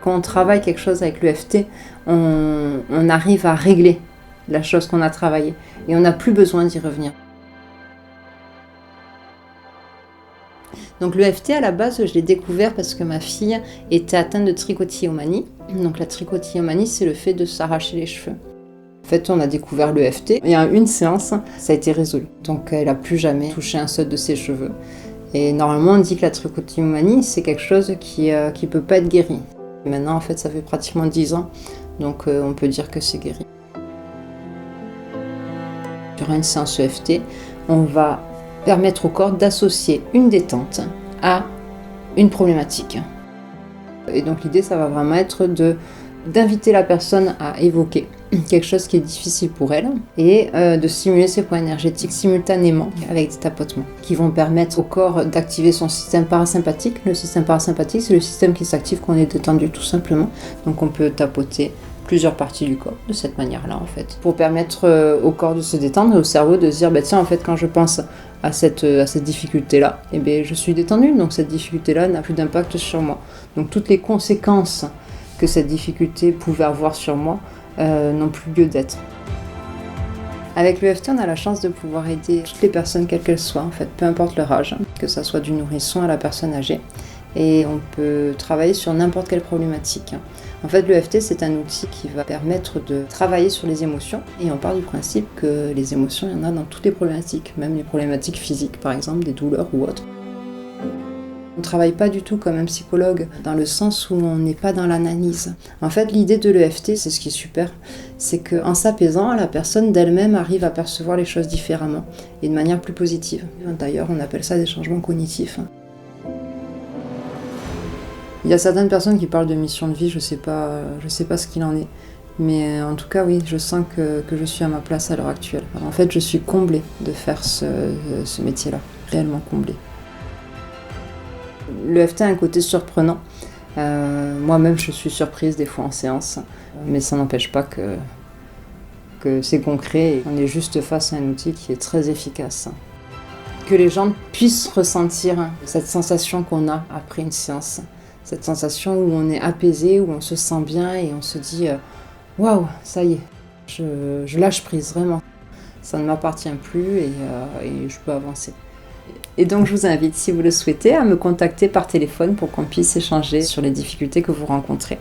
Quand on travaille quelque chose avec l'EFT, on arrive à régler la chose qu'on a travaillée et on n'a plus besoin d'y revenir. Donc l'EFT à la base, je l'ai découvert parce que ma fille était atteinte de trichotillomanie. Donc la trichotillomanie, c'est le fait de s'arracher les cheveux. En fait, on a découvert l'EFT et en une séance, ça a été résolu. Donc elle n'a plus jamais touché un seul de ses cheveux. Et normalement, on dit que la trichotillomanie, c'est quelque chose qui ne peut pas être guéri. Maintenant, en fait, ça fait pratiquement 10 ans, donc on peut dire que c'est guéri. Durant une séance EFT, on va permettre au corps d'associer une détente à une problématique. Et donc l'idée, ça va vraiment être d'inviter la personne à évoquer quelque chose qui est difficile pour elle et de stimuler ses points énergétiques simultanément avec des tapotements qui vont permettre au corps d'activer son système parasympathique. Le système parasympathique, c'est le système qui s'active quand on est détendu tout simplement. Donc on peut tapoter plusieurs parties du corps de cette manière-là en fait, pour permettre au corps de se détendre et au cerveau de se dire tiens en fait quand je pense à cette difficulté-là, je suis détendu, donc cette difficulté-là n'a plus d'impact sur moi. Donc toutes les conséquences que cette difficulté pouvait avoir sur moi n'ont plus lieu d'être. Avec l'EFT, on a la chance de pouvoir aider toutes les personnes, quelles qu'elles soient, en fait, peu importe leur âge, que ça soit du nourrisson à la personne âgée. Et on peut travailler sur n'importe quelle problématique. En fait, l'EFT, c'est un outil qui va permettre de travailler sur les émotions. Et on part du principe que les émotions, il y en a dans toutes les problématiques, même les problématiques physiques, par exemple, des douleurs ou autres. On ne travaille pas du tout comme un psychologue, dans le sens où on n'est pas dans l'analyse. En fait, l'idée de l'EFT, c'est ce qui est super, c'est qu'en s'apaisant, la personne d'elle-même arrive à percevoir les choses différemment et de manière plus positive. D'ailleurs, on appelle ça des changements cognitifs. Il y a certaines personnes qui parlent de mission de vie, je sais pas ce qu'il en est. Mais en tout cas, oui, je sens que je suis à ma place à l'heure actuelle. En fait, je suis comblée de faire ce métier-là, réellement comblée. L'EFT a un côté surprenant. Moi-même, je suis surprise des fois en séance, mais ça n'empêche pas que c'est concret et qu'on est juste face à un outil qui est très efficace. Que les gens puissent ressentir cette sensation qu'on a après une séance. Cette sensation où on est apaisé, où on se sent bien et on se dit « Waouh, ça y est, je lâche prise, vraiment. Ça ne m'appartient plus et je peux avancer. » Et donc je vous invite, si vous le souhaitez, à me contacter par téléphone pour qu'on puisse échanger sur les difficultés que vous rencontrez.